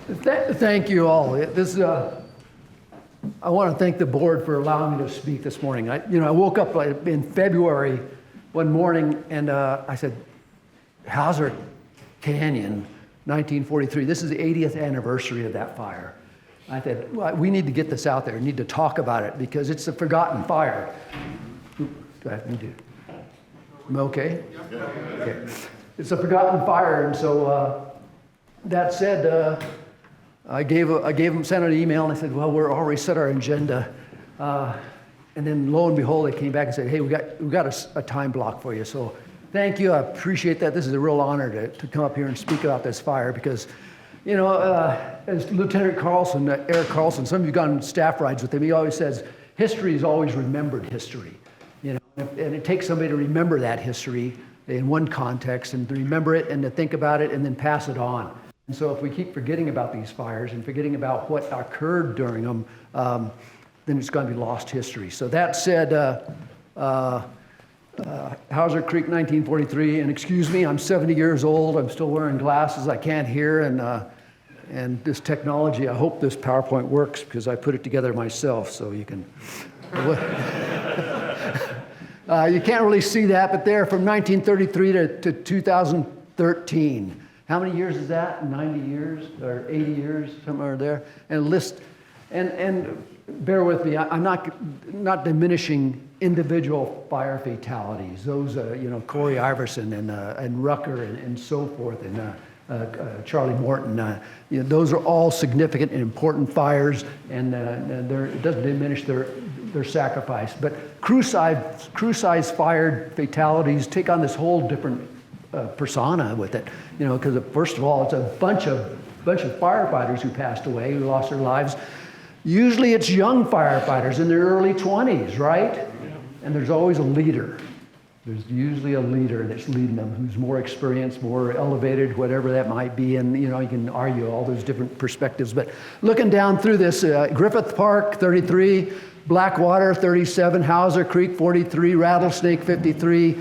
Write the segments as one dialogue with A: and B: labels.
A: Thank you all. I want to thank the board for allowing me to speak this morning. I woke up in February one morning and I said, Hauser Canyon, 1943. This is the 80th anniversary of that fire. I said, well, we need to get this out there. We need to talk about it because it's a forgotten fire. Do I have to do? Am I okay? Okay. It's a forgotten fire, and so that said, I sent an email, and I said, well, we're already set our agenda. And then lo and behold, they came back and said, hey, we got a time block for you. So thank you. I appreciate that. This is a real honor to come up here and speak about this fire because, as Lieutenant Carlson, Eric Carlson, some of you have gone on staff rides with him, he always says, history is always remembered history. And it takes somebody to remember that history in one context and to remember it and to think about it and then pass it on. And so if we keep forgetting about these fires and forgetting about what occurred during them, then it's going to be lost history. So that said, Hauser Creek, 1943, and excuse me, I'm 70 years old. I'm still wearing glasses. I can't hear, and this technology, I hope this PowerPoint works because I put it together myself, so you can... you can't really see that, but there from 1933 to 2013. How many years is that? 90 years or 80 years, somewhere there? And list, and bear with me. I'm not diminishing individual fire fatalities. Those, Corey Iverson and Rucker and so forth, and Charlie Morton. Those are all significant and important fires, and it doesn't diminish their sacrifice. But crew-size fired fatalities take on this whole different persona with it, because first of all, it's a bunch of firefighters who passed away, who lost their lives. Usually it's young firefighters in their early 20s, right? Yeah. And there's always a leader. There's usually a leader that's leading them who's more experienced, more elevated, whatever that might be. And, you can argue all those different perspectives. But looking down through this, Griffith Park, 33, Blackwater, 37, Hauser Creek, 43, Rattlesnake, 53,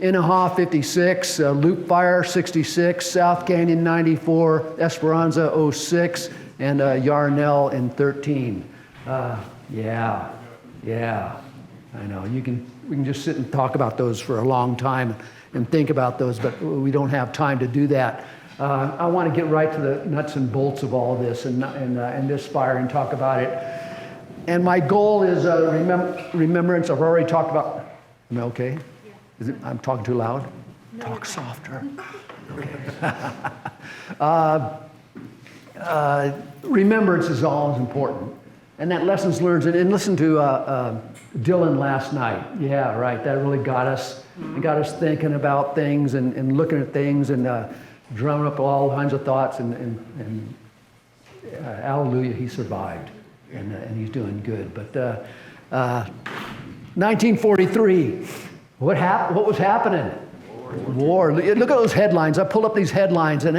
A: Inaha, 56, Loop Fire, 66, South Canyon, 94, Esperanza, 06, and Yarnell in 13. Yeah, I know. We can just sit and talk about those for a long time and think about those, but we don't have time to do that. I want to get right to the nuts and bolts of all of this and this fire and talk about it. And my goal is remembrance. I've already talked about. Am I okay? Yeah. I'm talking too loud? No. Talk softer. Okay. Remembrance is always important. And that lessons learned, and listen to Dylan last night. Yeah, right, that really got us. It got us thinking about things and looking at things and drumming up all kinds of thoughts. And hallelujah, he survived, and he's doing good. But 1943, what was happening? War. Look at those headlines. I pulled up these headlines, and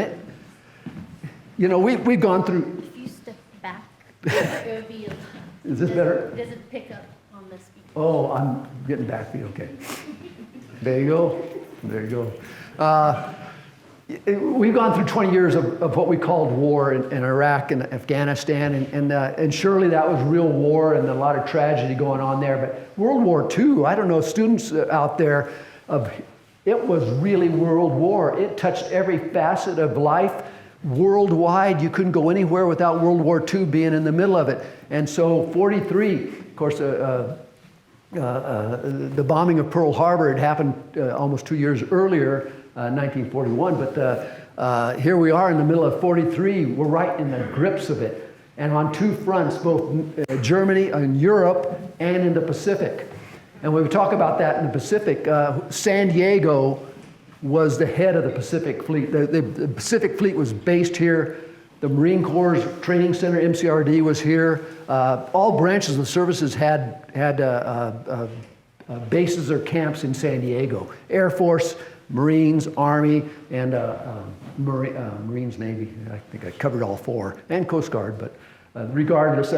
A: we've gone through.
B: If you step back, it would be.
A: Is this better?
B: Does it pick up on the speaker?
A: Oh, I'm getting back to you. Okay. There you go. We've gone through 20 years of what we called war in Iraq and Afghanistan, and surely that was real war and a lot of tragedy going on there. But World War II, I don't know, students out there, it was really World War. It touched every facet of life. Worldwide, you couldn't go anywhere without World War II being in the middle of it. And so 43, of course, the bombing of Pearl Harbor had happened almost 2 years earlier, 1941, but here we are in the middle of 43. We're right in the grips of it. And on two fronts, both Germany and Europe and in the Pacific. And when we talk about that in the Pacific, San Diego was the head of the Pacific Fleet. The Pacific Fleet was based here. The Marine Corps Training Center, MCRD, was here. All branches of the services had bases or camps in San Diego. Air Force, Marines, Army, and Marines, Navy. I think I covered all four, and Coast Guard. But regardless,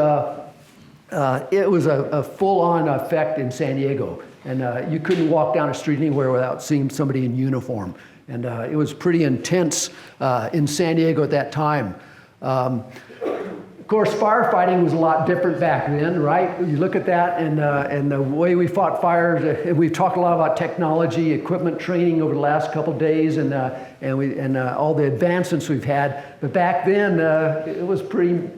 A: it was a full-on effect in San Diego. And you couldn't walk down a street anywhere without seeing somebody in uniform. And it was pretty intense in San Diego at that time. Of course, firefighting was a lot different back then, right? You look at that and the way we fought fires, and we've talked a lot about technology, equipment training over the last couple of days, and all the advancements we've had. But back then, it was pretty.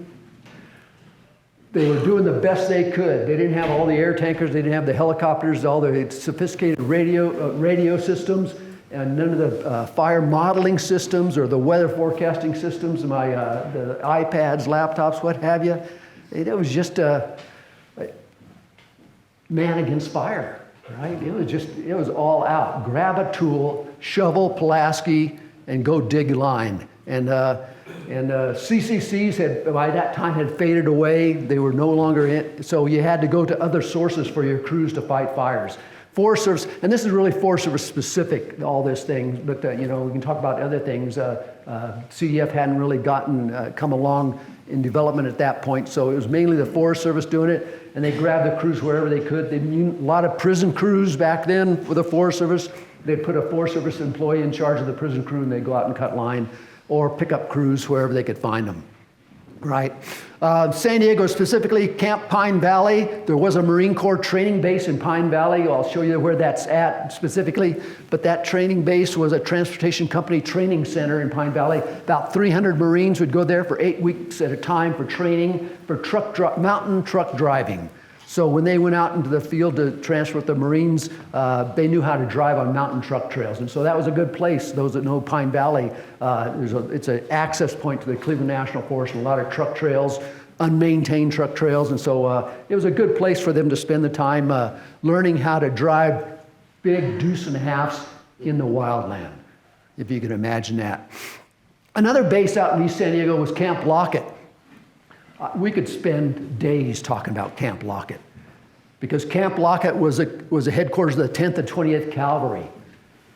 A: They were doing the best they could. They didn't have all the air tankers, they didn't have the helicopters, all the sophisticated radio systems, and none of the fire modeling systems or the weather forecasting systems, the iPads, laptops, what have you. It was just man against fire, right? It was all out. Grab a tool, shovel, Pulaski, and go dig a line. And CCCs by that time had faded away. They were no longer in, so you had to go to other sources for your crews to fight fires. Forest Service, and this is really Forest Service specific, all this thing, but we can talk about other things. CDF hadn't really come along in development at that point, so it was mainly the Forest Service doing it, and they grabbed the crews wherever they could. They knew a lot of prison crews back then with the Forest Service. They'd put a Forest Service employee in charge of the prison crew, and they'd go out and cut line, or pick up crews wherever they could find them, right? San Diego, specifically Camp Pine Valley. There was a Marine Corps training base in Pine Valley. I'll show you where that's at specifically. But that training base was a transportation company training center in Pine Valley. About 300 Marines would go there for 8 weeks at a time for training for mountain truck driving. So when they went out into the field to transfer with the Marines, they knew how to drive on mountain truck trails. And so that was a good place. Those that know Pine Valley, it's an access point to the Cleveland National Forest, and a lot of truck trails, unmaintained truck trails. And so it was a good place for them to spend the time learning how to drive big deuce and a halves in the wildland, if you can imagine that. Another base out in East San Diego was Camp Lockett. We could spend days talking about Camp Lockett, because Camp Lockett was a headquarters of the 10th and 20th Cavalry.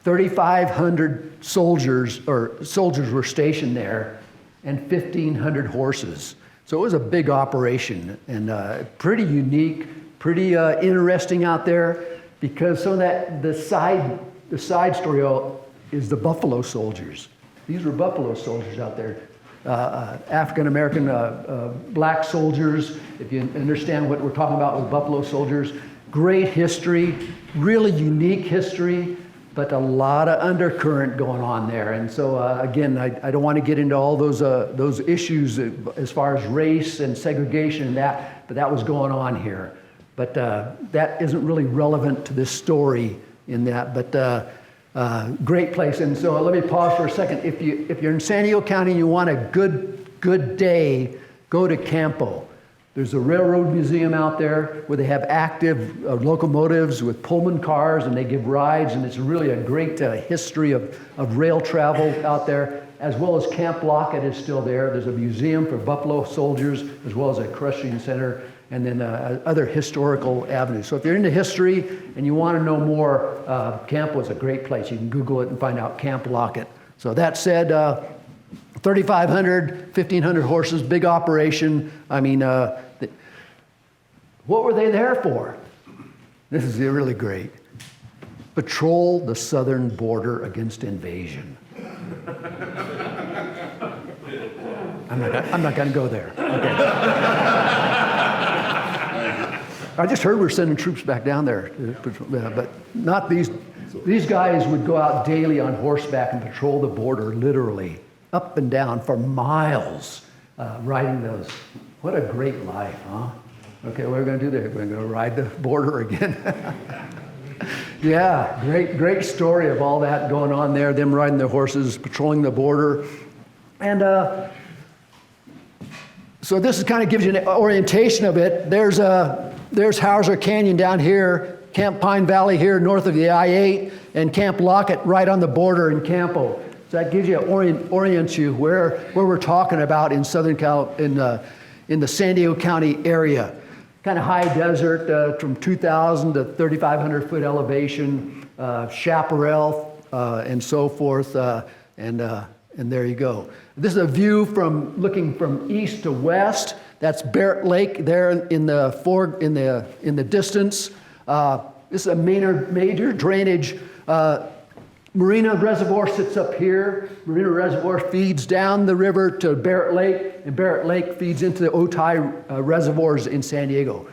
A: 3,500 soldiers were stationed there, and 1,500 horses. So it was a big operation, and pretty unique, pretty interesting out there, because some of that the side story is the Buffalo Soldiers. These were Buffalo soldiers out there. African-American black soldiers, if you understand what we're talking about with Buffalo Soldiers. Great history, really unique history, but a lot of undercurrent going on there. And so again, I don't want to get into all those issues as far as race and segregation and that, but that was going on here. But that isn't really relevant to this story in that, but great place. And so let me pause for a second. If you're in San Diego County and you want a good day, go to Campo. There's a railroad museum out there where they have active locomotives with Pullman cars, and they give rides, and it's really a great history of rail travel out there, as well as Camp Lockett is still there. There's a museum for Buffalo soldiers, as well as a equestrian center, and then other historical avenues. So if you're into history and you want to know more, Campo is a great place. You can Google it and find out Camp Lockett. So that said, 3,500, 1,500 horses, big operation. I mean, what were they there for? This is really great. Patrol the southern border against invasion. I'm not going to go there. Okay. I just heard we're sending troops back down there, but not these. These guys would go out daily on horseback and patrol the border, literally, up and down for miles, riding those. What a great life, huh? Okay, what are we going to do there? We're going to go ride the border again. Yeah, great story of all that going on there, them riding their horses, patrolling the border. And so this kind of gives you an orientation of it. There's Hauser Canyon down here, Camp Pine Valley here north of the I-8, and Camp Lockett right on the border in Campo. So that gives you, orients you where we're talking about in Southern Cal, in the San Diego County area. Kind of high desert from 2,000 to 3,500 foot elevation, chaparral and so forth, and there you go. This is a view from looking from east to west. That's Barrett Lake there in the distance. This is a major drainage Marina Reservoir sits up here. Marina Reservoir feeds down the river to Barrett Lake, and Barrett Lake feeds into the Otay reservoirs in San Diego.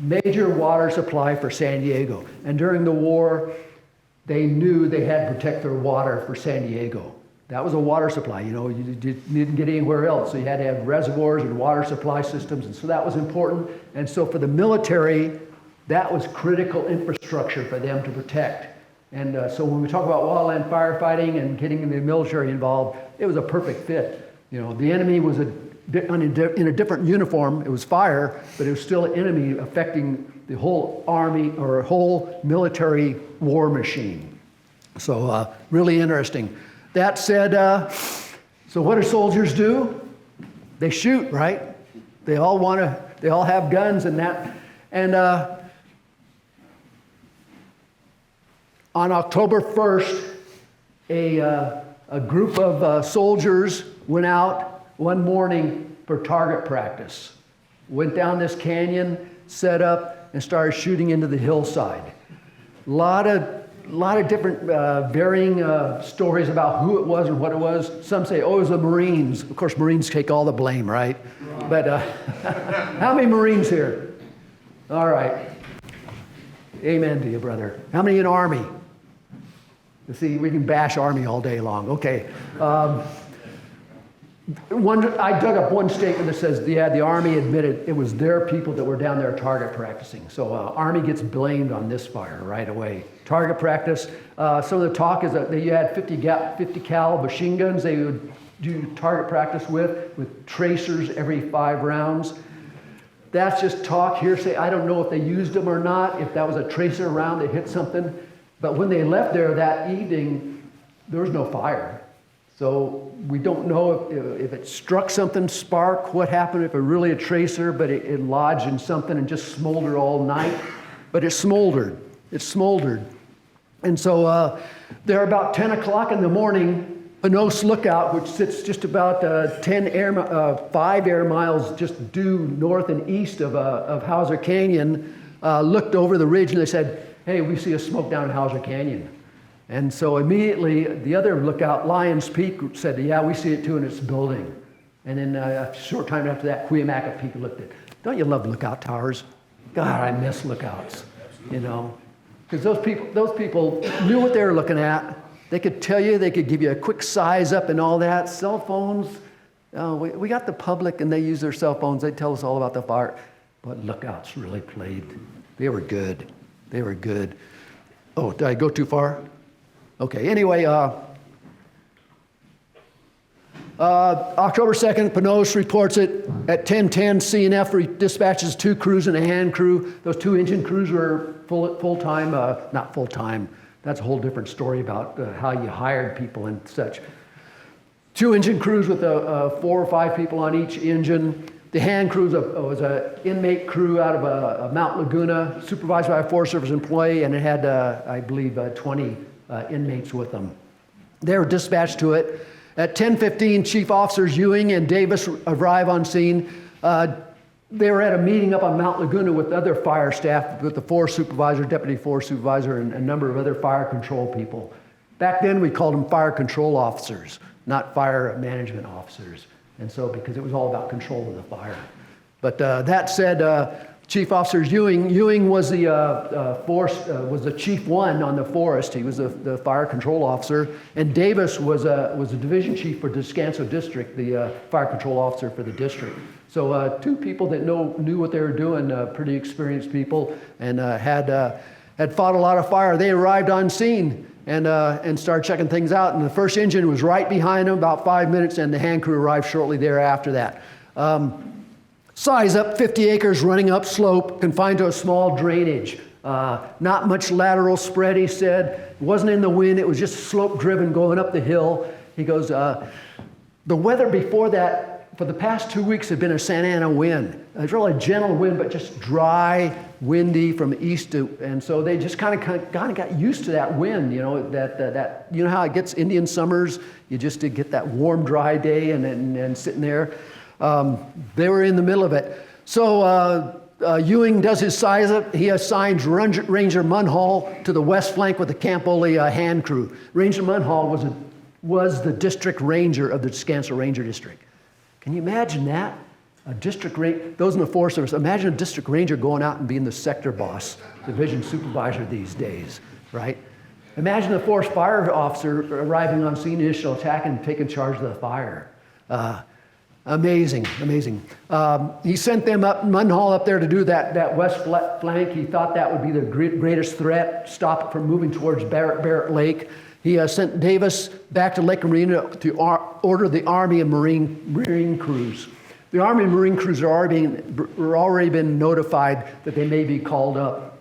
A: Major water supply for San Diego. And during the war, they knew they had to protect their water for San Diego. That was a water supply, you know, you didn't get anywhere else. So you had to have reservoirs and water supply systems, and so that was important. And so for the military, that was critical infrastructure for them to protect. And so when we talk about wildland firefighting and getting the military involved, it was a perfect fit. You know, the enemy was in a different uniform. It was fire, but it was still an enemy affecting the whole army or whole military war machine. So really interesting. That said, so what do soldiers do? They shoot, right? They all have guns and that. And on October 1st, a group of soldiers went out one morning for target practice. Went down this canyon, set up, and started shooting into the hillside. A lot of different varying stories about who it was and what it was. Some say, oh, it was the Marines. Of course, Marines take all the blame, right? But how many Marines here? All right. Amen to you, brother. How many in Army? You see, we can bash Army all day long. Okay. I dug up one statement that says, yeah, the Army admitted it was their people that were down there target practicing. So Army gets blamed on this fire right away. Target practice. Some of the talk is that you had 50 cal machine guns they would do target practice with tracers every 5 rounds. That's just talk, hearsay. I don't know if they used them or not, if that was a tracer round that hit something. But when they left there that evening, there was no fire. So we don't know if it struck something, spark, what happened, if it really a tracer, but it lodged in something and just smoldered all night. But it smoldered. It smoldered. And so there about 10 o'clock in the morning, Panos Lookout, which sits just about 5 air miles just due north and east of Hauser Canyon, looked over the ridge and they said, hey, we see a smoke down in Hauser Canyon. And so immediately the other lookout, Lions Peak, said, yeah, we see it too, and it's building. And then a short time after that, Cuyamaca Peak looked at it. Don't you love lookout towers? God, I miss lookouts, you know. Because those people knew what they were looking at. They could tell you, they could give you a quick size up and all that. Cell phones, we got the public and they use their cell phones. They tell us all about the fire. But lookouts really played. They were good. They were good. Oh, did I go too far? Okay, anyway, October 2nd, Panos reports it. At 10:10, CNF dispatches 2 crews and a hand crew. Those 2 engine crews were full-time, not full-time. That's a whole different story about how you hired people and such. 2 engine crews with 4 or 5 people on each engine. The hand crew was an inmate crew out of Mount Laguna, supervised by a Forest Service employee, and it had, I believe, 20 inmates with them. They were dispatched to it. At 10:15, Chief Officers Ewing and Davis arrive on scene. They were at a meeting up on Mount Laguna with other fire staff, with the forest supervisor, deputy forest supervisor, and a number of other fire control people. Back then, we called them fire control officers, not fire management officers. And so, because it was all about control of the fire. But that said, Chief Officer Ewing was the chief one on the forest. He was the fire control officer, and Davis was a division chief for Descanso District, the fire control officer for the district. So 2 people that knew what they were doing, pretty experienced people, and had fought a lot of fire. They arrived on scene and started checking things out. And the first engine was right behind them, about 5 minutes, and the hand crew arrived shortly thereafter that. Size up, 50 acres, running up slope, confined to a small drainage. Not much lateral spread, he said. It wasn't in the wind, it was just slope driven going up the hill. He goes, the weather before that, for the past 2 weeks, had been a Santa Ana wind. It's really a gentle wind, but just dry, windy from east to, and so they just kind of got used to that wind, you know, that you know how it gets Indian summers, you just to get that warm, dry day and sitting there. They were in the middle of it. So Ewing does his size up. He assigns Ranger Munhall to the west flank with the Camp Ole hand crew. Ranger Munhall was the district ranger of the Scansel Ranger District. Can you imagine that? A district ranger, those in the Forest Service, imagine a district ranger going out and being the sector boss, division supervisor these days, right? Imagine the forest fire officer arriving on scene, initial attack, and taking charge of the fire. Amazing, amazing. He sent them up, Munhall up there to do that west flank. He thought that would be the greatest threat, stop it from moving towards Barrett Lake. He sent Davis back to Lake Marina to order the Army and Marine crews. The Army and Marine crews are already been notified that they may be called up.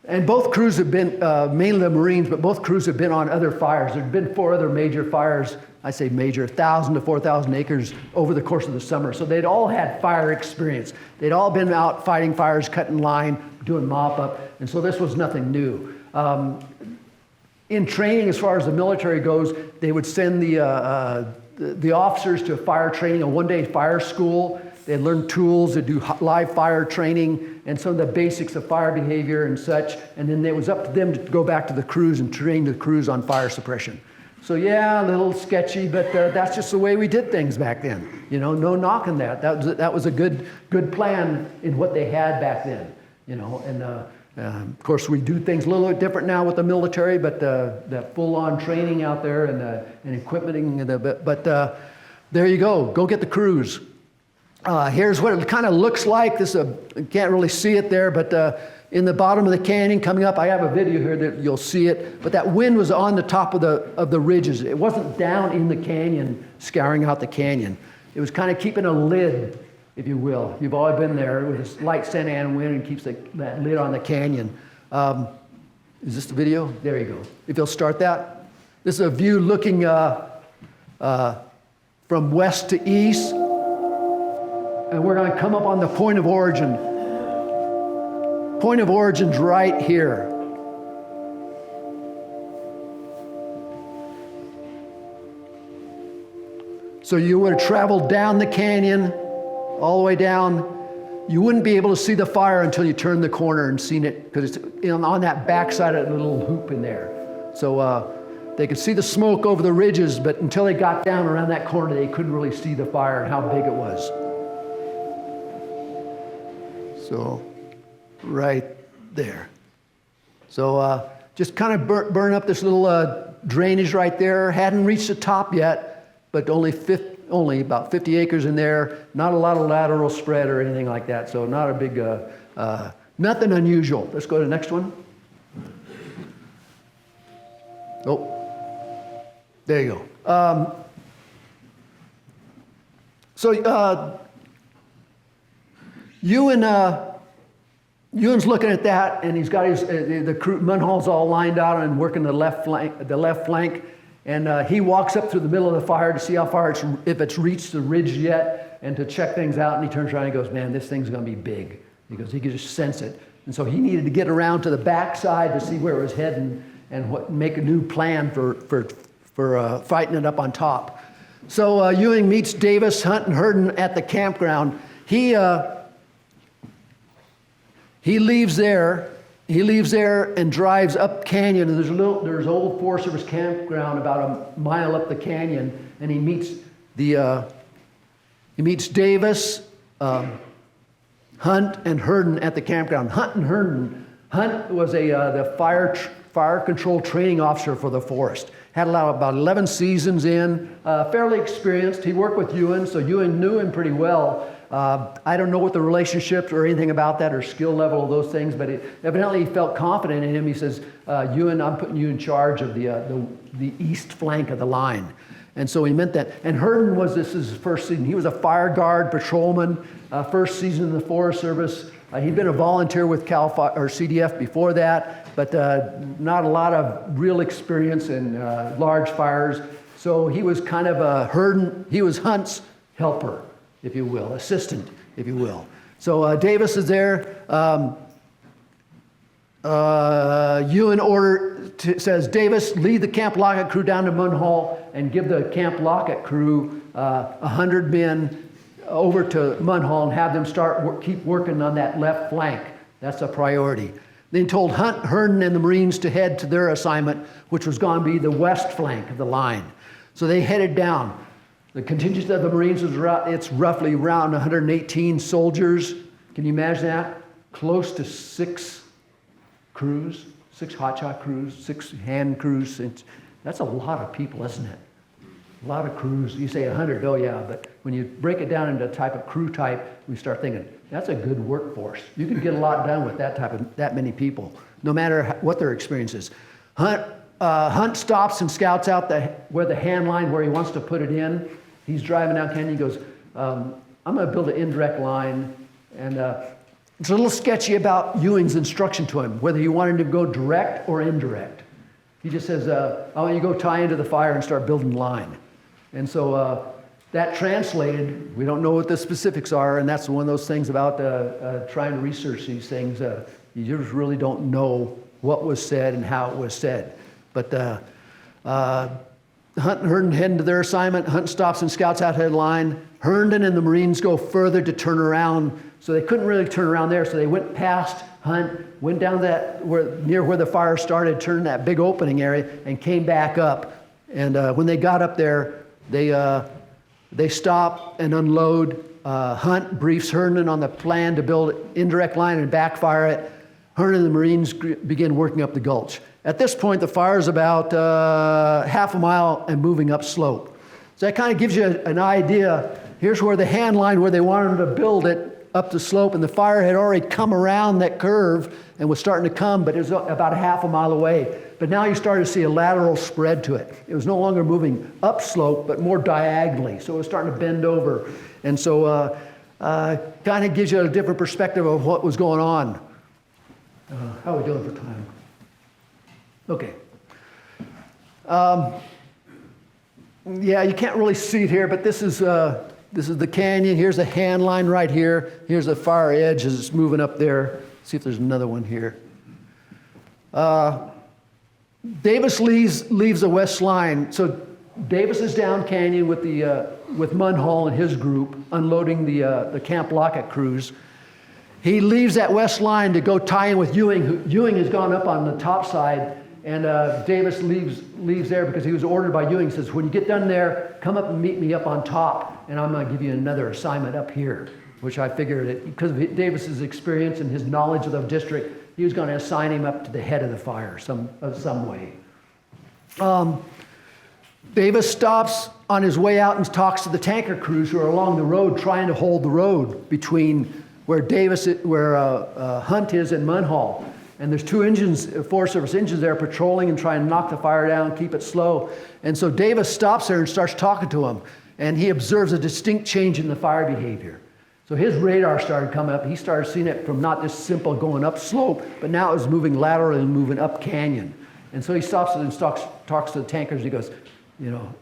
A: And both crews have been, mainly the Marines, but both crews have been on other fires. There have been 4 other major fires, I say major, 1,000 to 4,000 acres over the course of the summer. So they'd all had fire experience. They'd all been out fighting fires, cutting line, doing mop-up, and so this was nothing new. In training, as far as the military goes, they would send the officers to fire training, a one-day fire school. They'd learn tools, they'd do live fire training, and some of the basics of fire behavior and such. And then it was up to them to go back to the crews and train the crews on fire suppression. So yeah, a little sketchy, but that's just the way we did things back then. You know, no knocking that. That was a good plan in what they had back then. You know, and of course we do things a little bit different now with the military, but that full-on training out there and equipment, but there you go. Go get the crews. Here's what it kind of looks like. You can't really see it there, but in the bottom of the canyon coming up, I have a video here that you'll see it, but that wind was on the top of the ridges. It wasn't down in the canyon, scouring out the canyon. It was kind of keeping a lid, if you will. You've all been there with this light Santa Ana wind and keeps that lid on the canyon. Is this the video? There you go. If you'll start that. This is a view looking from west to east. And we're going to come up on the point of origin. Point of origin's right here. So you would have traveled down the canyon, all the way down. You wouldn't be able to see the fire until you turned the corner and seen it, because it's on that backside of that little hoop in there. So they could see the smoke over the ridges, but until they got down around that corner, they couldn't really see the fire and how big it was. So, right there. So, just kind of burn up this little drainage right there. Hadn't reached the top yet, but only about 50 acres in there. Not a lot of lateral spread or anything like that. So, not a big, nothing unusual. Let's go to the next one. Oh, there you go. Ewan's looking at that, and he's got the crew, Munhall's all lined out and working the left flank, and he walks up through the middle of the fire to see how far if it's reached the ridge yet, and to check things out. And he turns around and he goes, "Man, this thing's going to be big." He goes, he could just sense it, and so he needed to get around to the backside to see where it was heading and make a new plan for fighting it up on top. So Ewing meets Davis, Hunt, and Herndon at the campground. He leaves there and drives up canyon. And there's old Forest Service campground about a mile up the canyon, and he meets Davis, Hunt, and Herndon at the campground. Hunt was the fire control training officer for the forest. Had about 11 seasons in, fairly experienced. He worked with Ewing, so Ewing knew him pretty well. I don't know what the relationships or anything about that or skill level of those things, but evidently he felt confident in him. He says, Ewing, I'm putting you in charge of the east flank of the line. And so he meant that. And Herndon this is his first season. He was a fire guard patrolman, first season in the Forest Service. He'd been a volunteer with CDF before that, but not a lot of real experience in large fires. So he was kind of he was Hunt's helper, if you will, assistant, if you will. So Davis is there. Ewing says, Davis, lead the Camp Lockett crew down to Munhall and give the Camp Lockett crew 100 men over to Munhall and have them keep working on that left flank. That's a priority. Then told Hunt, Herndon, and the Marines to head to their assignment, which was going to be the west flank of the line. So they headed down. The contingent of the Marines it's roughly around 118 soldiers. Can you imagine that? Close to 6 crews, 6 hotshot crews, 6 hand crews. That's a lot of people, isn't it? A lot of crews. You say 100, oh yeah, but when you break it down into type of crew type, we start thinking, that's a good workforce. You can get a lot done with that many people, no matter what their experience is. Hunt stops and scouts out where the hand line, where he wants to put it in. He's driving down Canyon. He goes, I'm going to build an indirect line. And it's a little sketchy about Ewing's instruction to him, whether he wanted to go direct or indirect. He just says, I want you to go tie into the fire and start building line. And so that translated, we don't know what the specifics are, and that's one of those things about trying to research these things. You just really don't know what was said and how it was said. But Hunt and Herndon head into their assignment. Hunt stops and scouts out head line. Herndon and the Marines go further to turn around. So they couldn't really turn around there, so they went past Hunt, went down near where the fire started, turned that big opening area, and came back up. And when they got up there, they stop and unload. Hunt briefs Herndon on the plan to build indirect line and backfire it. Herndon and the Marines begin working up the gulch. At this point, the fire is about half a mile and moving up slope. So that kind of gives you an idea. Here's where the hand line, where they wanted to build it, up the slope, and the fire had already come around that curve and was starting to come, but it was about a half a mile away. But now you started to see a lateral spread to it. It was no longer moving up slope, but more diagonally. So it was starting to bend over. And so kind of gives you a different perspective of what was going on. How are we doing for time? Okay. Yeah, you can't really see it here, but this is the canyon. Here's the hand line right here. Here's the fire edge as it's moving up there. See if there's another one here. Davis leaves the west line. So Davis is down canyon with Munhall and his group unloading the Camp Lockett crews. He leaves that west line to go tie in with Ewing. Ewing has gone up on the top side, and Davis leaves there because he was ordered by Ewing. He says, when you get done there, come up and meet me up on top, and I'm going to give you another assignment up here, which I figured that because of Davis's experience and his knowledge of the district, he was going to assign him up to the head of the fire some way. Davis stops on his way out and talks to the tanker crews who are along the road trying to hold the road between where Hunt is and Munhall. And there's 2 engines, Forest Service engines there patrolling and trying to knock the fire down, keep it slow. And so Davis stops there and starts talking to him. And he observes a distinct change in the fire behavior. So his radar started coming up. He started seeing it from not just simple going up slope, but now it was moving laterally and moving up canyon. And so he stops and talks to the tankers. He goes,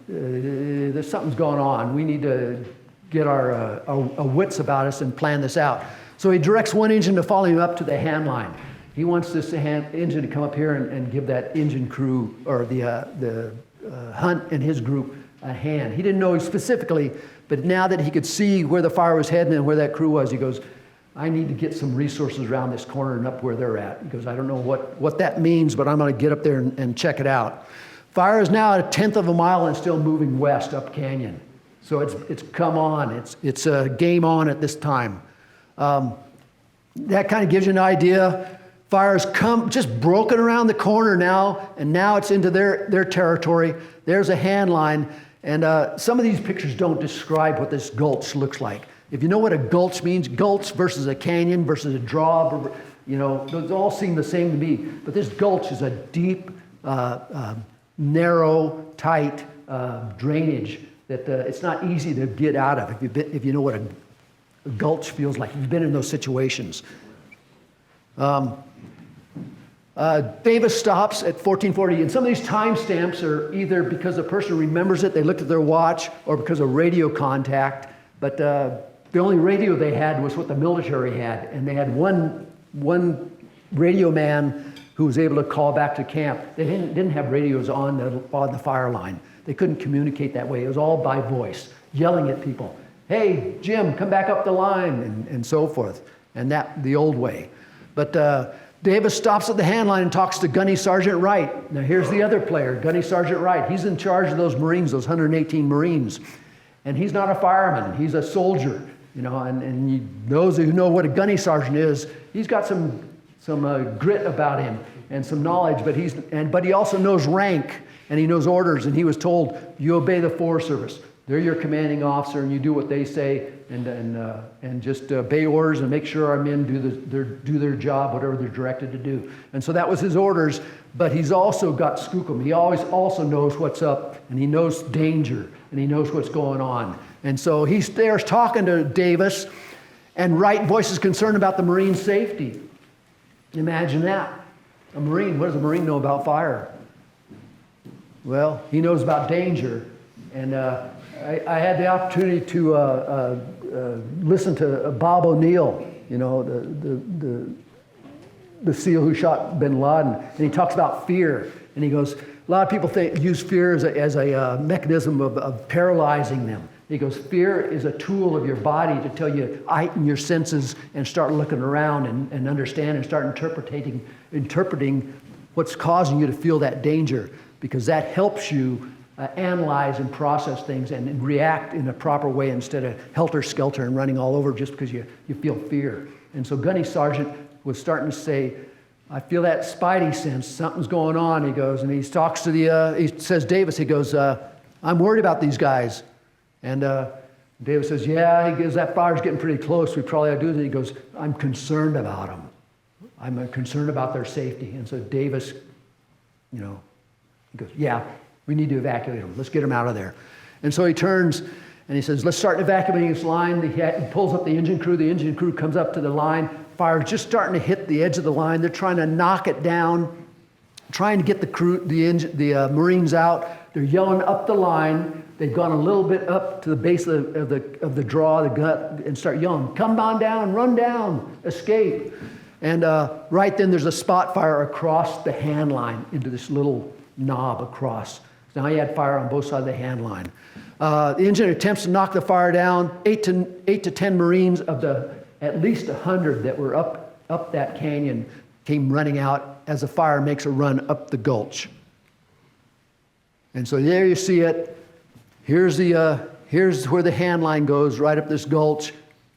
A: there's something's going on. We need to get our wits about us and plan this out. So he directs one engine to follow him up to the hand line. He wants this engine to come up here and give that engine crew, or the Hunt and his group, a hand. He didn't know specifically, but now that he could see where the fire was heading and where that crew was, he goes, I need to get some resources around this corner and up where they're at. He goes, I don't know what that means, but I'm going to get up there and check it out. Fire is now at 1/10 of a mile and still moving west up canyon. So it's come on. It's game on at this time. That kind of gives you an idea. Fire's just broken around the corner now, and now it's into their territory. There's a hand line, and some of these pictures don't describe what this gulch looks like. If you know what a gulch means, gulch versus a canyon versus a draw, those all seem the same to me. But this gulch is a deep, narrow, tight drainage that it's not easy to get out of if you know what a gulch feels like. You've been in those situations. Davis stops at 1440, and some of these timestamps are either because the person remembers it, they looked at their watch, or because of radio contact. But the only radio they had was what the military had, and they had one radio man who was able to call back to camp. They didn't have radios on the fire line. They couldn't communicate that way. It was all by voice, yelling at people. hey, Jim, come back up the line, and so forth. And that, the old way. But Davis stops at the hand line and talks to Gunny Sergeant Wright. Now here's the other player, Gunny Sergeant Wright. He's in charge of those Marines, those 118 Marines. And he's not a fireman, he's a soldier. And those who know what a gunny sergeant is, he's got some grit about him and some knowledge, but he also knows rank and he knows orders, and he was told, you obey the Forest Service. They're your commanding officer, and you do what they say, and just obey orders and make sure our men do their job, whatever they're directed to do. And so that was his orders, but he's also got skookum. He always also knows what's up, and he knows danger, and he knows what's going on. And so he's there talking to Davis, and Wright voices concern about the Marine safety. Imagine that. A Marine, what does a Marine know about fire? Well, he knows about danger. And I had the opportunity to listen to Bob O'Neill, the SEAL who shot bin Laden, and he talks about fear. And he goes, a lot of people use fear as a mechanism of paralyzing them. He goes, fear is a tool of your body to tell you, heighten your senses and start looking around and understand and start interpreting what's causing you to feel that danger, because that helps you analyze and process things and react in a proper way instead of helter-skelter and running all over just because you feel fear. And so Gunny Sergeant was starting to say, I feel that spidey sense, something's going on, he goes, and he talks to he says, Davis, he goes, I'm worried about these guys. And Davis says, yeah, he goes, that fire's getting pretty close, we probably ought to do this. He goes, I'm concerned about them. I'm concerned about their safety. And so Davis, he goes, yeah, we need to evacuate them. Let's get them out of there. And so he turns and he says, let's start evacuating this line. He pulls up the engine crew. The engine crew comes up to the line. Fire's just starting to hit the edge of the line. They're trying to knock it down, trying to get the Marines out. They're yelling up the line. They've gone a little bit up to the base of the draw, the gut, and start yelling, come on down, run down, escape. And right then there's a spot fire across the hand line into this little knob across. Now he had fire on both sides of the hand line. The engine attempts to knock the fire down. 8 to 10 Marines of the at least 100 that were up that canyon came running out as the fire makes a run up the gulch. And so there you see it. Here's where the hand line goes, right up this gulch.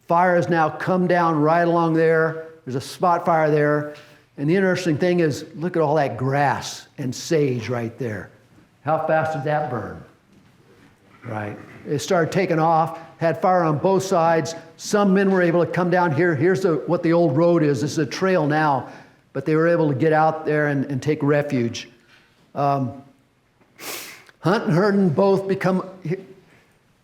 A: Fire has now come down right along there. There's a spot fire there. And the interesting thing is, look at all that grass and sage right there. How fast did that burn? Right. It started taking off, had fire on both sides. Some men were able to come down here. Here's what the old road is. This is a trail now, but they were able to get out there and take refuge. Hunt and Herndon both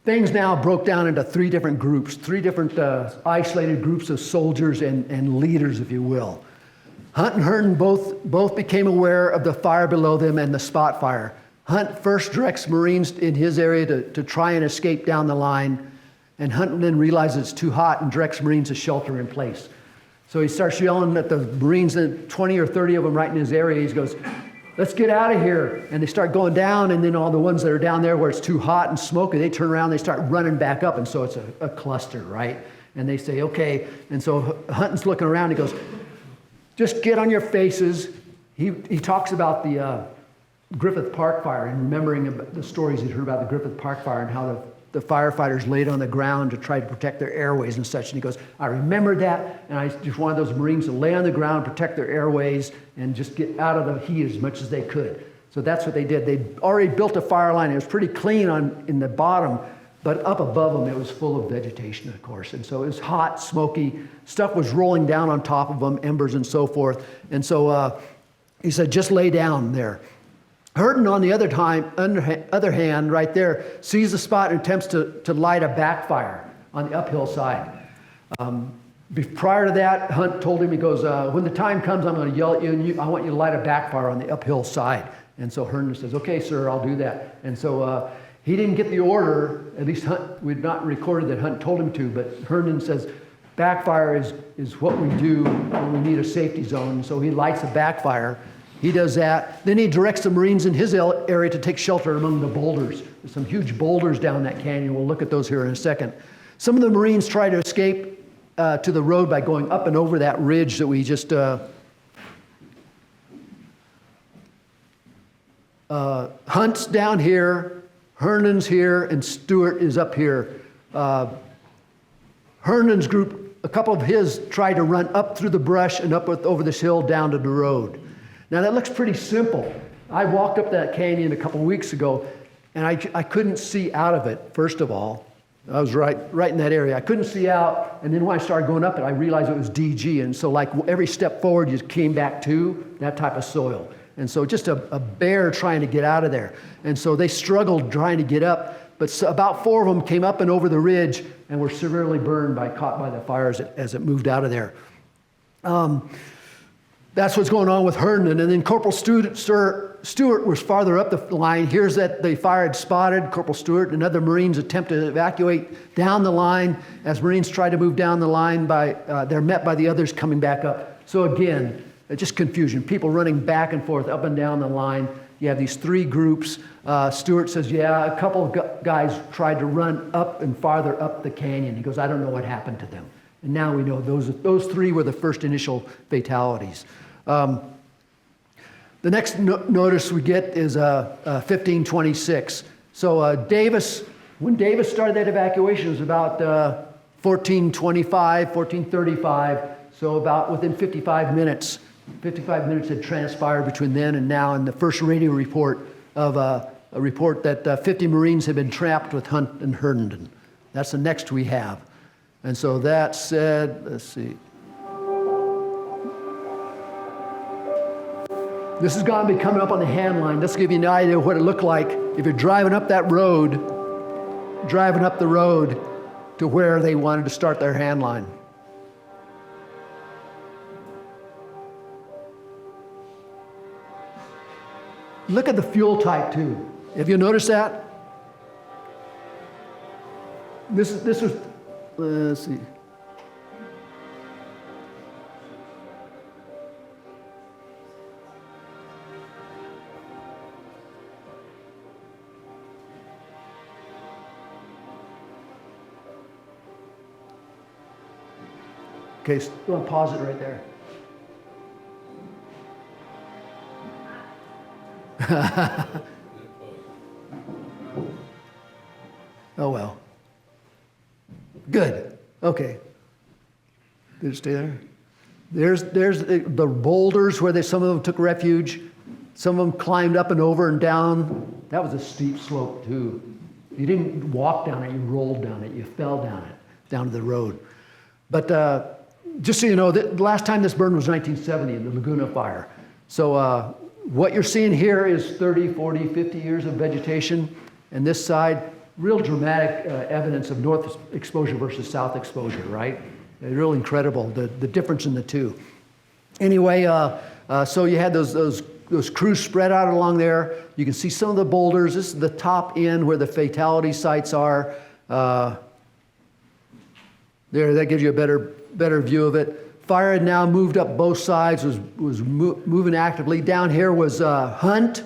A: things now broke down into 3 different groups, 3 different isolated groups of soldiers and leaders, if you will. Hunt and Herndon both became aware of the fire below them and the spot fire. Hunt first directs Marines in his area to try and escape down the line, and Hunt then realizes it's too hot and directs Marines to shelter in place. So he starts yelling at the Marines, 20 or 30 of them right in his area. He goes, let's get out of here. And they start going down, and then all the ones that are down there where it's too hot and smoky, they turn around, they start running back up, and so it's a cluster, right? And they say, okay. And so Hunt's looking around, he goes, just get on your faces. He talks about the Griffith Park fire and remembering the stories he'd heard about the Griffith Park fire and how the firefighters laid on the ground to try to protect their airways and such. And he goes, I remembered that, and I just wanted those Marines to lay on the ground, protect their airways, and just get out of the heat as much as they could. So that's what they did. They'd already built a fire line. It was pretty clean in the bottom, but up above them, it was full of vegetation, of course. And so it was hot, smoky. Stuff was rolling down on top of them, embers and so forth. And so he said, just lay down there. Herndon, on the other hand, right there, sees the spot and attempts to light a backfire on the uphill side. Prior to that, Hunt told him, he goes, when the time comes, I'm going to yell at you, and I want you to light a backfire on the uphill side. And so Herndon says, okay, sir, I'll do that. And so he didn't get the order, at least Hunt, we'd not recorded that Hunt told him to, but Herndon says, backfire is what we do when we need a safety zone. And so he lights a backfire. He does that. Then he directs the Marines in his area to take shelter among the boulders. There's some huge boulders down that canyon. We'll look at those here in a second. Some of the Marines tried to escape to the road by going up and over that ridge that we just Hunt's down here, Herndon's here, and Stewart is up here. Herndon's group, a couple of his tried to run up through the brush and up over this hill down to the road. Now that looks pretty simple. I walked up that canyon a couple of weeks ago, and I couldn't see out of it, first of all. I was right in that area. I couldn't see out, and then when I started going up it, I realized it was DG, and so like every step forward, you came back to that type of soil. And so just a bear trying to get out of there. And so they struggled trying to get up, but about 4 of them came up and over the ridge and were severely burned caught by the fires as it moved out of there. That's what's going on with Herndon. And then Corporal Stewart was farther up the line. Here's that the fire had spotted Corporal Stewart and other Marines attempt to evacuate down the line. As Marines try to move down the line, they're met by the others coming back up. So again, just confusion. People running back and forth up and down the line. You have these 3 groups. Stewart says, yeah, a couple of guys tried to run up and farther up the canyon. He goes, I don't know what happened to them. And now we know those 3 were the first initial fatalities. The next notice we get is 1526. So when Davis started that evacuation, it was about 1425, 1435. So about within 55 minutes. 55 minutes had transpired between then and now, and the first radio report of a report that 50 Marines had been trapped with Hunt and Herndon. That's the next we have. And so that said, let's see. This is going to be coming up on the hand line. Let's give you an idea of what it looked like if you're driving up that road, driving up the road to where they wanted to start their hand line. Look at the fuel type too. Have you noticed that? This was, let's see. Okay, so I'm going to pause it right there. Oh well. Good. Okay. Did it stay there? There's the boulders where some of them took refuge. Some of them climbed up and over and down. That was a steep slope too. You didn't walk down it, you rolled down it, you fell down it, down to the road. But just so you know, the last time this burned was 1970 in the Laguna fire. So what you're seeing here is 30, 40, 50 years of vegetation. And this side, real dramatic evidence of north exposure versus south exposure, right? Real incredible, the difference in the two. Anyway, so you had those crews spread out along there. You can see some of the boulders. This is the top end where the fatality sites are. There, that gives you a better view of it. Fire had now moved up both sides, was moving actively. Down here was Hunt,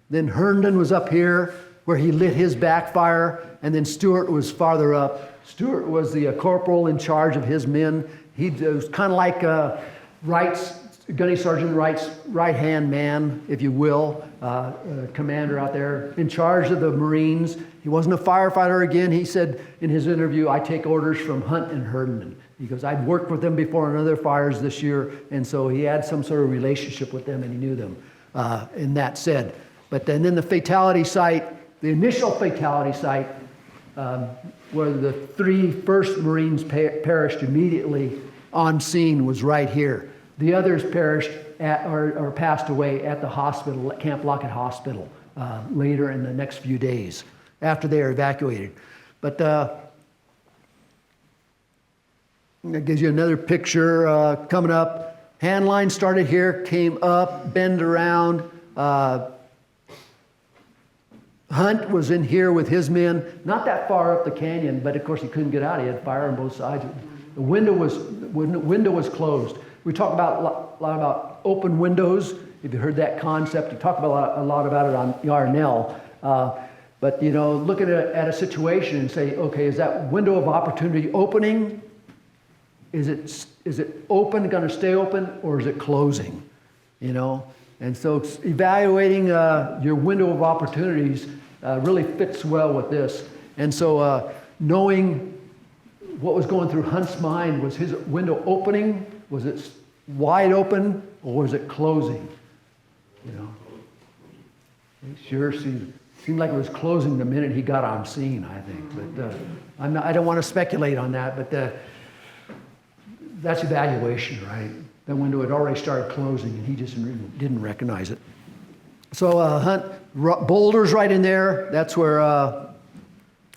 A: then Herndon was up here where he lit his backfire, and then Stewart was farther up. Stewart was the corporal in charge of his men. He was kind of like Gunny Sergeant Wright's right-hand man, if you will, commander out there in charge of the Marines. He wasn't a firefighter again. He said in his interview, I take orders from Hunt and Herndon. He goes, I'd worked with them before on other fires this year, and so he had some sort of relationship with them, and he knew them, in that said. But then the fatality site, the initial fatality site, where the 3 first Marines perished immediately on scene was right here. The others perished or passed away at the hospital, at Camp Lockett Hospital, later in the next few days after they were evacuated. But that gives you another picture coming up. Hand line started here, came up, bend around. Hunt was in here with his men, not that far up the canyon, but of course he couldn't get out. He had fire on both sides. The window was closed. We talk about a lot about open windows. If you heard that concept, you talk about a lot about it on Yarnell. But, you know, look at a situation and say, okay, is that window of opportunity opening? Is it open, going to stay open, or is it closing? You know? And so evaluating your window of opportunities really fits well with this. And so knowing what was going through Hunt's mind, was his window opening? Was it wide open, or was it closing? You know? It sure seemed like it was closing the minute he got on scene, I think. But I don't want to speculate on that, but that's evaluation, right? The window had already started closing, and he just didn't recognize it. So Hunt, boulders right in there. That's where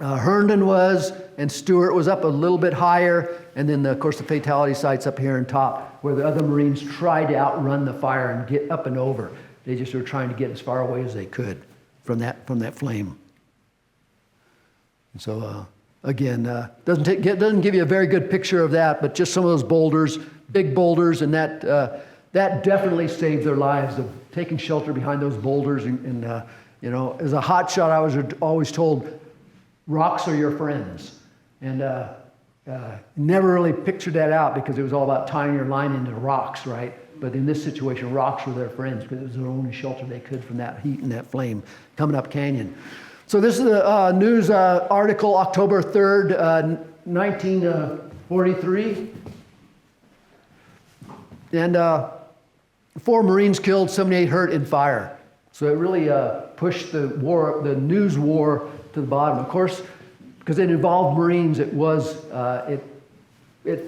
A: Herndon was, and Stewart was up a little bit higher. And then, of course, the fatality site's up here on top, where the other Marines tried to outrun the fire and get up and over. They just were trying to get as far away as they could from that flame. And so, again, doesn't give you a very good picture of that, but just some of those boulders, big boulders, and that definitely saved their lives, of taking shelter behind those boulders. And you know, as a hotshot, I was always told, rocks are your friends. And never really pictured that out, because it was all about tying your line into rocks, right? But in this situation, rocks were their friends, because it was their only shelter they could from that heat and that flame coming up canyon. So this is a news article, October 3rd, 1943. And 4 Marines killed, 78 hurt in fire. So it really pushed the news war to the bottom. Of course, because it involved Marines, it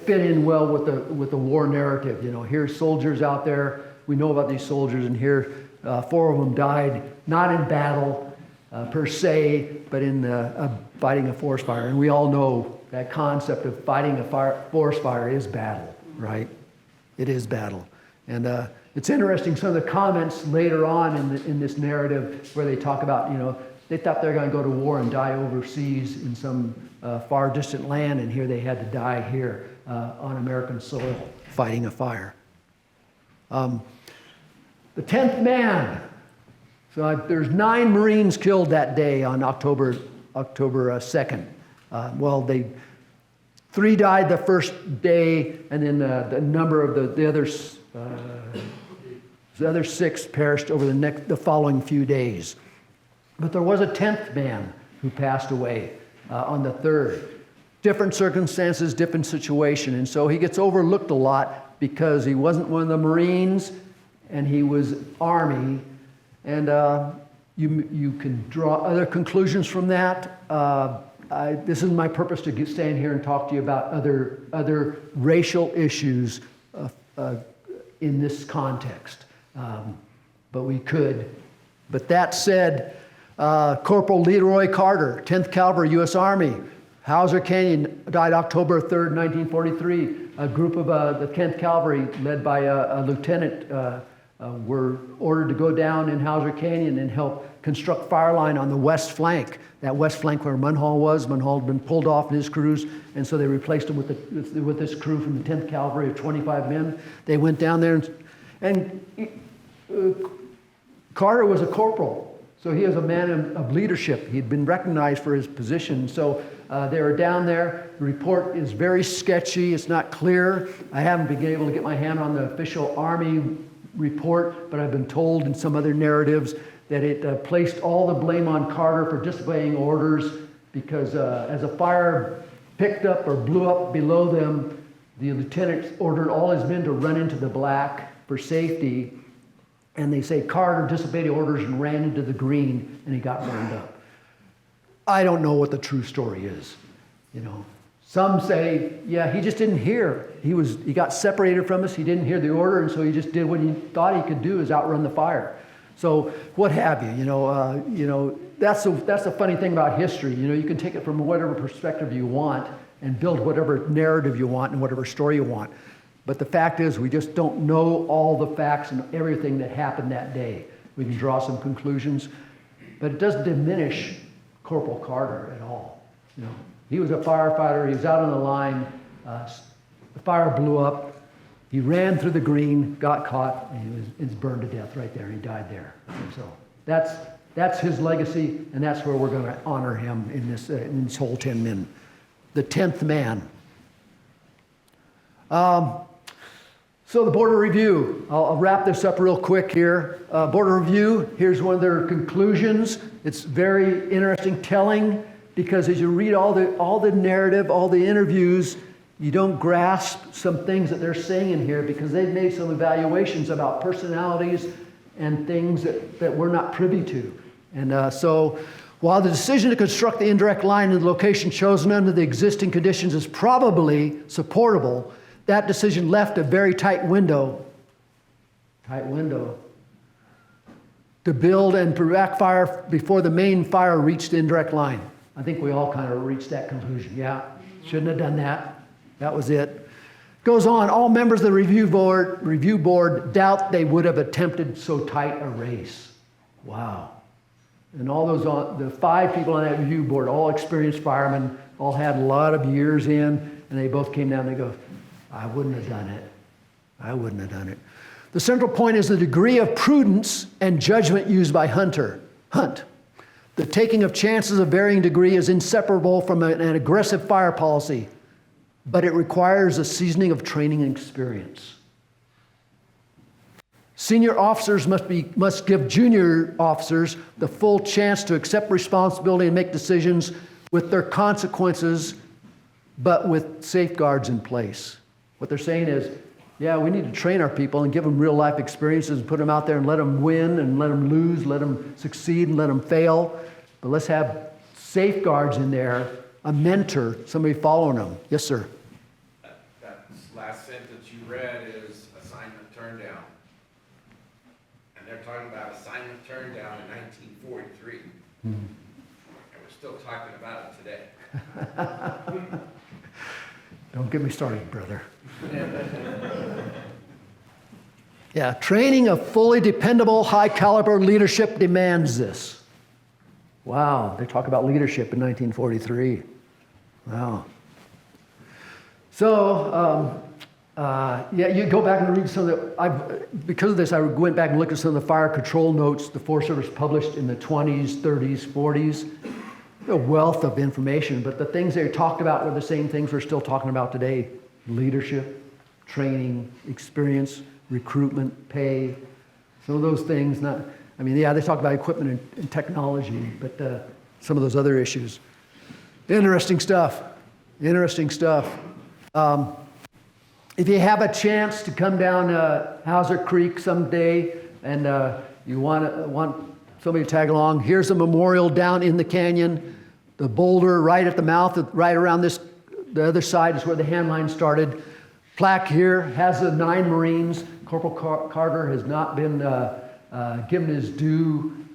A: fit in well with the war narrative. You know, here's soldiers out there. We know about these soldiers, and here 4 of them died, not in battle per se, but in fighting a forest fire. And we all know that concept of fighting a forest fire is battle, right? It is battle. And it's interesting, some of the comments later on in this narrative, where they talk about, you know, they thought they were going to go to war and die overseas in some far distant land, and here they had to die here on American soil fighting a fire. The 10th man. So there's 9 Marines killed that day on October 2nd. 3 died the first day, and then the number of the other 6 perished over the following few days. But there was a 10th man who passed away on the 3rd. Different circumstances, different situation. And so he gets overlooked a lot because he wasn't one of the Marines and he was Army. And you can draw other conclusions from that. This is my purpose, to stand here and talk to you about other racial issues in this context. But we could. But that said, Corporal Leroy Carter, 10th Cavalry, U.S. Army, Hauser Canyon, died October 3rd, 1943. A group of the 10th Cavalry, led by a lieutenant, were ordered to go down in Hauser Canyon and help construct fire line on the west flank. That west flank where Munhall was. Munhall had been pulled off in his crews, and so they replaced him with this crew from the 10th Cavalry of 25 men. They went down there, and Carter was a corporal. So he was a man of leadership. He'd been recognized for his position. So they were down there. The report is very sketchy. It's not clear. I haven't been able to get my hand on the official Army report, but I've been told in some other narratives that it placed all the blame on Carter for disobeying orders, because as a fire picked up or blew up below them, the lieutenant ordered all his men to run into the black for safety. And they say Carter disobeyed the orders and ran into the green, and he got burned up. I don't know what the true story is. You know, some say, yeah, he just didn't hear. He got separated from us. He didn't hear the order, and so he just did what he thought he could do, is outrun the fire. So what have you? You know, that's the funny thing about history. You know, you can take it from whatever perspective you want and build whatever narrative you want and whatever story you want. But the fact is, we just don't know all the facts and everything that happened that day. We can draw some conclusions, but it doesn't diminish Corporal Carter at all. You know, he was a firefighter. He was out on the line. The fire blew up. He ran through the green, got caught, and he was burned to death right there. He died there. And so that's That's his legacy, and that's where we're going to honor him in this whole 10 men. The 10th man. So the Board of Review, I'll wrap this up real quick here. Board of Review, here's one of their conclusions. It's very interesting, telling, because as you read all the narrative, all the interviews, you don't grasp some things that they're saying in here because they've made some evaluations about personalities and things that we're not privy to. And so while the decision to construct the indirect line in the location chosen under the existing conditions is probably supportable, that decision left a very tight window to build and backfire before the main fire reached the indirect line. I think we all kind of reached that conclusion. Yeah, shouldn't have done that. That was it. Goes on, all members of the review board doubt they would have attempted so tight a race. Wow. And all those, the 5 people on that review board, all experienced firemen, all had a lot of years in, and they both came down and they go, I wouldn't have done it. I wouldn't have done it. The central point is the degree of prudence and judgment used by Hunt. The taking of chances of varying degree is inseparable from an aggressive fire policy, but it requires a seasoning of training and experience. Senior officers must give junior officers the full chance to accept responsibility and make decisions with their consequences, but with safeguards in place. What they're saying is, yeah, we need to train our people and give them real life experiences and put them out there and let them win and let them lose, let them succeed and let them fail. But let's have safeguards in there, a mentor, somebody following them. Yes, sir.
C: That last sentence you read is assignment turned down. And they're talking about assignment turned down in 1943. And we're still talking about it today.
A: Don't get me started, brother. Yeah, training of fully dependable, high caliber leadership demands this. Wow, they talk about leadership in 1943. Wow. So, yeah, you go back and read some of the, because of this, I went back and looked at some of the fire control notes the Forest Service published in the 20s, 30s, 40s. A wealth of information, but the things they talked about were the same things we're still talking about today. Leadership, training, experience, recruitment, pay. Some of those things, they talk about equipment and technology, but some of those other issues. Interesting stuff. If you have a chance to come down Hauser Creek someday and you want somebody to tag along, here's a memorial down in the canyon. The boulder right at the mouth, right around the other side is where the hand line started. Plaque here has the 9 Marines. Corporal Carter has not been given his due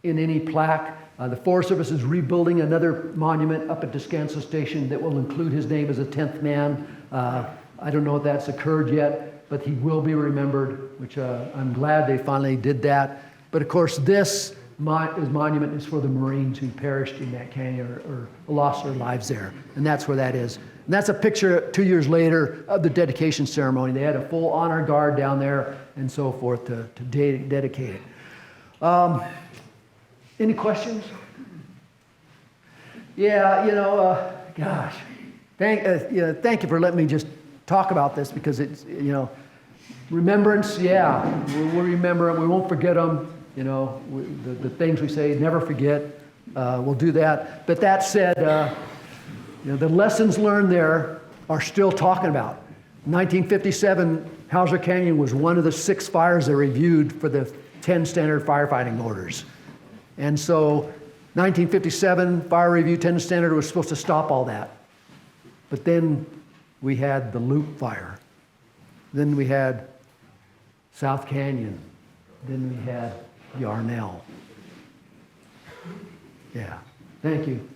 A: in any plaque. The Forest Service is rebuilding another monument up at Descanso Station that will include his name as a 10th man. I don't know if that's occurred yet, but he will be remembered, which I'm glad they finally did that. But of course, this monument is for the Marines who perished in that canyon or lost their lives there. And that's where that is. And that's a picture 2 years later of the dedication ceremony. They had a full honor guard down there and so forth to dedicate it. Any questions? Yeah, gosh. Thank you for letting me just talk about this because it's, remembrance, yeah. We'll remember them. We won't forget them. The things we say, never forget. We'll do that. But that said, the lessons learned there are still talking about. 1957, Hauser Canyon was one of the 6 fires they reviewed for the 10 standard firefighting orders. And so 1957, fire review 10 standard was supposed to stop all that. But then we had the Loop fire. Then we had South Canyon. Then we had Yarnell. Yeah. Thank you.